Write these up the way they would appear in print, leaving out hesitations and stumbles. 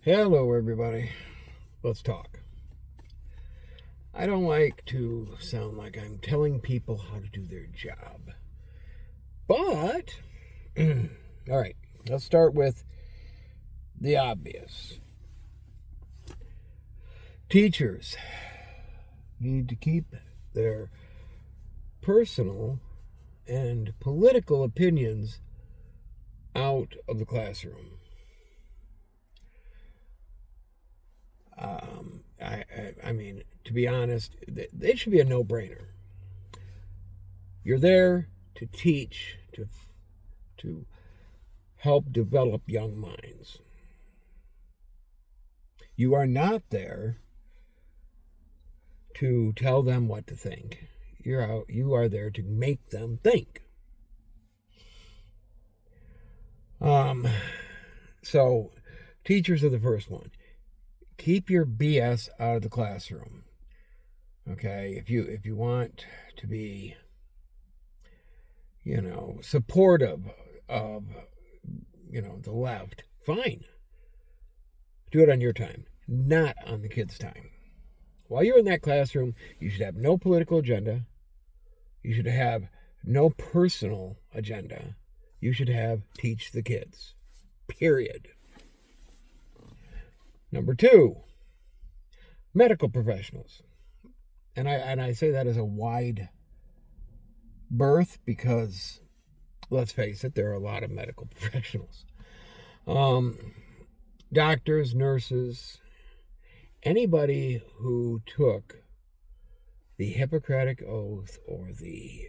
Hello, everybody. Let's talk. I don't like to sound like I'm telling people how to do their job. But, all right, let's start with the obvious. Teachers need to keep their personal and political opinions out of the classroom. I mean, to be honest, it should be a no-brainer. You're there to teach, to help develop young minds. You are not there to tell them what to think. You are there to make them think. So teachers are the first one. Keep your BS out of the classroom. Okay, if you want to be, supportive of, the left, fine. Do it on your time, not on the kids' time. While you're in that classroom, you should have no political agenda. You should have no personal agenda. You should have teach the kids. Period. Number 2, medical professionals. And I say that as a wide berth because, let's face it, there are a lot of medical professionals. Doctors, nurses, anybody who took the Hippocratic Oath or the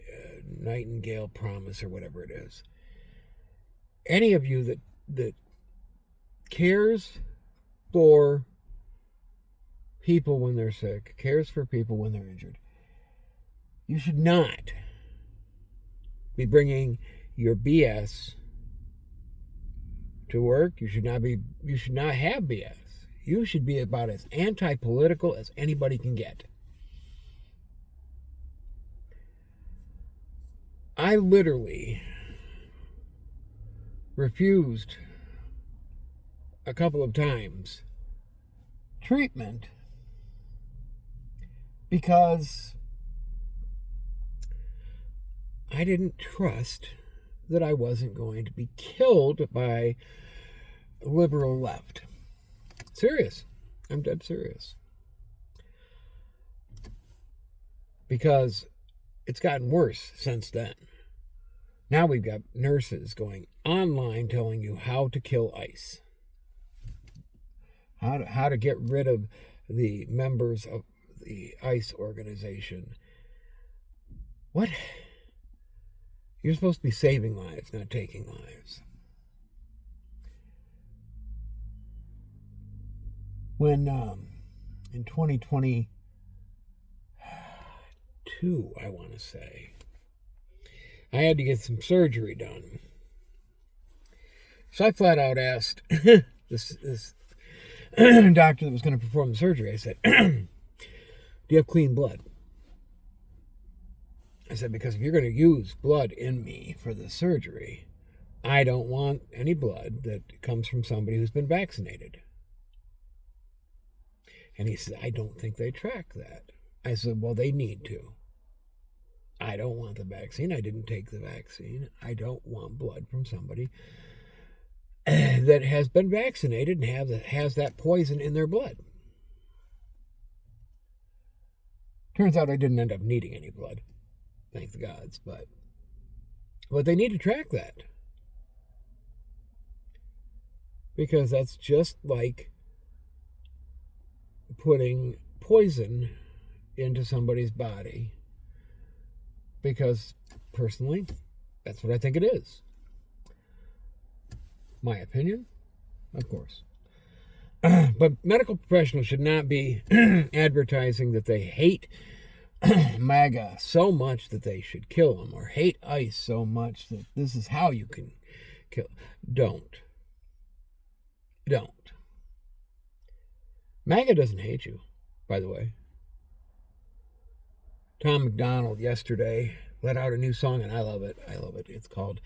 Nightingale Promise or whatever it is. Any of you that cares for people when they're sick, cares for people when they're injured, you should not be bringing your BS to work. You should not have BS. You should be about as anti-political as anybody can get. I literally refused a couple of times treatment because I didn't trust that I wasn't going to be killed by a liberal left. Serious. I'm dead serious. Because it's gotten worse since then. Now we've got nurses going online telling you how to kill ICE. How to get rid of the members of the ICE organization. What? You're supposed to be saving lives, not taking lives. When in 2022, I want to say, I had to get some surgery done. So I flat out asked this doctor that was going to perform the surgery, I said, do you have clean blood? I said, because if you're going to use blood in me for the surgery, I don't want any blood that comes from somebody who's been vaccinated. And he said, I don't think they track that. I said, well, they need to. I don't want the vaccine. I didn't take the vaccine. I don't want blood from somebody that has been vaccinated and has that poison in their blood. Turns out I didn't end up needing any blood. Thank the gods. But they need to track that. Because that's just like putting poison into somebody's body. Because, personally, that's what I think it is. My opinion, of course. But medical professionals should not be advertising that they hate MAGA so much that they should kill them, or hate ICE so much that this is how you can kill. Don't. MAGA doesn't hate you, by the way. Tom McDonald yesterday let out a new song, and I love it. It's called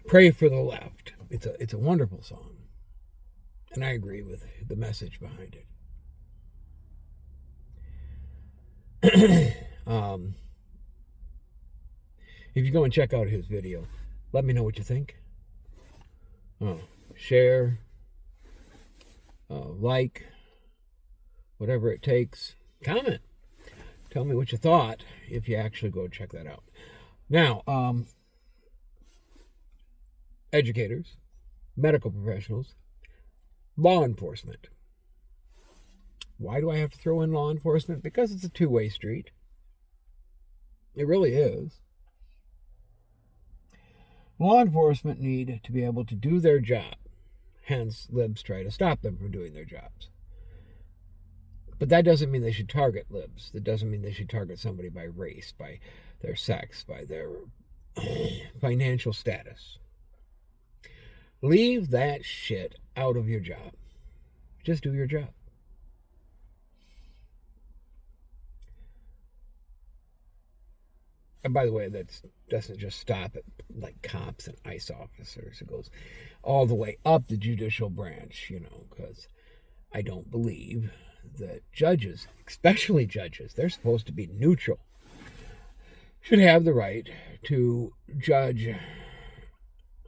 "Pray for the Left." It's a wonderful song. And I agree with the message behind it. If you go and check out his video, let me know what you think. Share, like, whatever it takes. Comment. Tell me what you thought if you actually go check that out. Now, educators, medical professionals, law enforcement. Why do I have to throw in law enforcement? Because it's a two-way street. It really is. Law enforcement need to be able to do their job. Hence, libs try to stop them from doing their jobs. But that doesn't mean they should target libs. That doesn't mean they should target somebody by race, by their sex, by their financial status. Leave that shit out of your job. Just do your job. And by the way, that doesn't just stop at like cops and ICE officers. It goes all the way up the judicial branch, because I don't believe that judges, especially judges, they're supposed to be neutral, should have the right to judge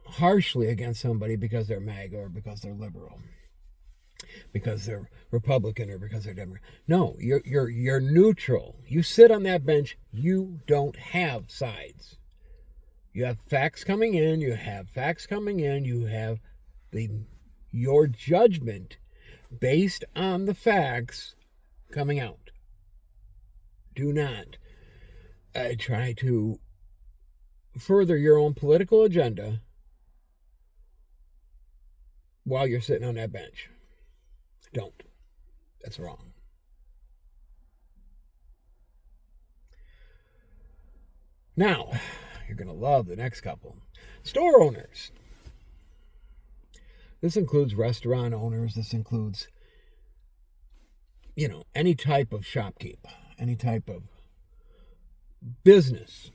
harshly against somebody because they're MAGA or because they're liberal, because they're Republican or because they're Democrat. No, you're neutral. You sit on that bench. You don't have sides. You have facts coming in. You have facts coming in. You have your judgment based on the facts coming out. Do not try to further your own political agenda while you're sitting on that bench. Don't. That's wrong. Now, you're going to love the next couple. Store owners. This includes restaurant owners. This includes, any type of shopkeep, any type of business.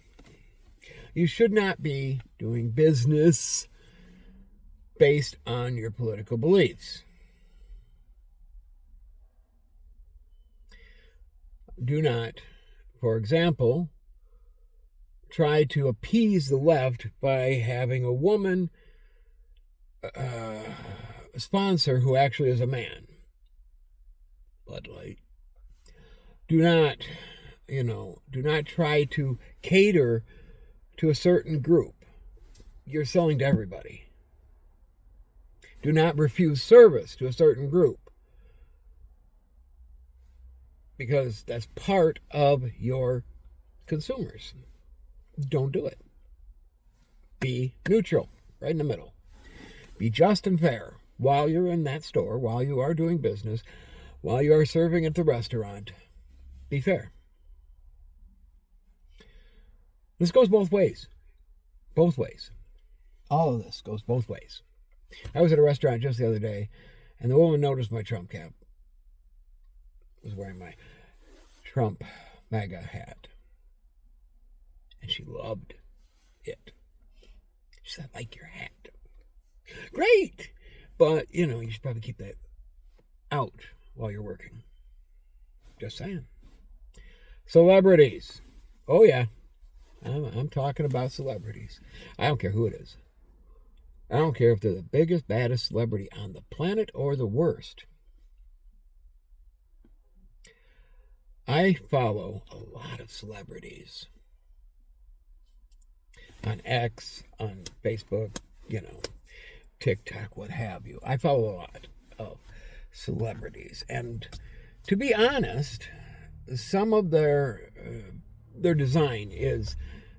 You should not be doing business based on your political beliefs. Do not, for example, try to appease the left by having a woman sponsor who actually is a man. Bud Light. Do not try to cater to a certain group. You're selling to everybody. Do not refuse service to a certain group, because that's part of your consumers. Don't do it. Be neutral, right in the middle. Be just and fair while you're in that store, while you are doing business, while you are serving at the restaurant. Be fair. This goes both ways. Both ways. All of this goes both ways. I was at a restaurant just the other day, and the woman noticed my Trump cap. I was wearing my Trump MAGA hat. And she loved it. She said, I like your hat. Great! But, you should probably keep that out while you're working. Just saying. Celebrities. Oh, yeah. I'm talking about celebrities. I don't care who it is. I don't care if they're the biggest, baddest celebrity on the planet or the worst. I follow a lot of celebrities on X, on Facebook, TikTok, what have you. I follow a lot of celebrities. And to be honest, some of their design is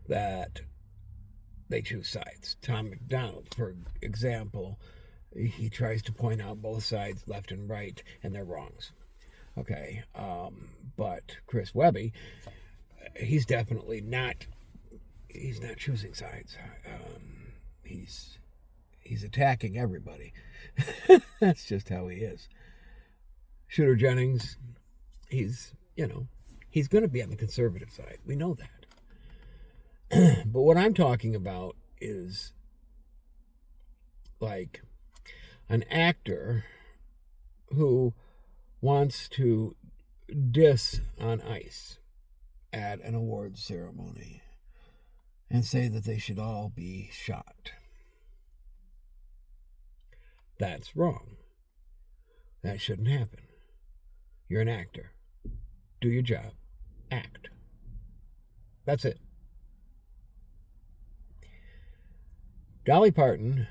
that they choose sides. Tom McDonald, for example, he tries to point out both sides, left and right, and their wrongs. Okay, but Chris Webby, he's definitely not. He's not choosing sides. He's attacking everybody. That's just how he is. Shooter Jennings, he's going to be on the conservative side. We know that. But what I'm talking about is like an actor who wants to diss on ICE at an awards ceremony and say that they should all be shot. That's wrong. That shouldn't happen. You're an actor. Do your job. Act. That's it. Dolly Parton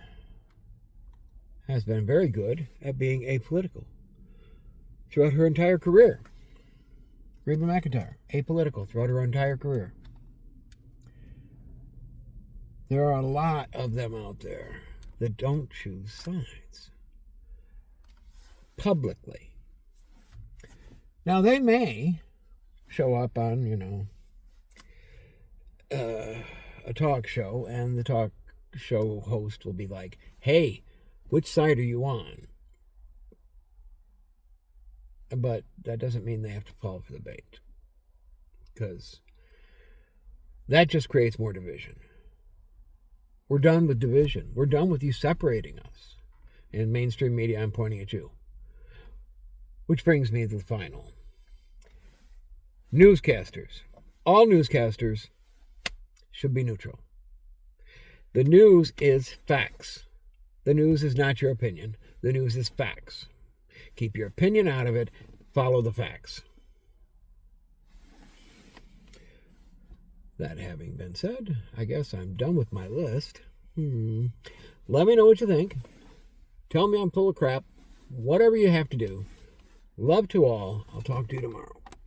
has been very good at being apolitical throughout her entire career. Reba McEntire, apolitical throughout her entire career. There are a lot of them out there that don't choose sides publicly. Now, they may show up on, a talk show, and the talk show host will be like, hey, which side are you on? But that doesn't mean they have to fall for the bait, because that just creates more division. We're done with division. We're done with you separating us. In mainstream media, I'm pointing at you. Which brings me to the final. Newscasters. All newscasters should be neutral. The news is facts. The news is not your opinion. The news is facts. Keep your opinion out of it. Follow the facts. That having been said, I guess I'm done with my list. Let me know what you think. Tell me I'm full of crap. Whatever you have to do. Love to all. I'll talk to you tomorrow.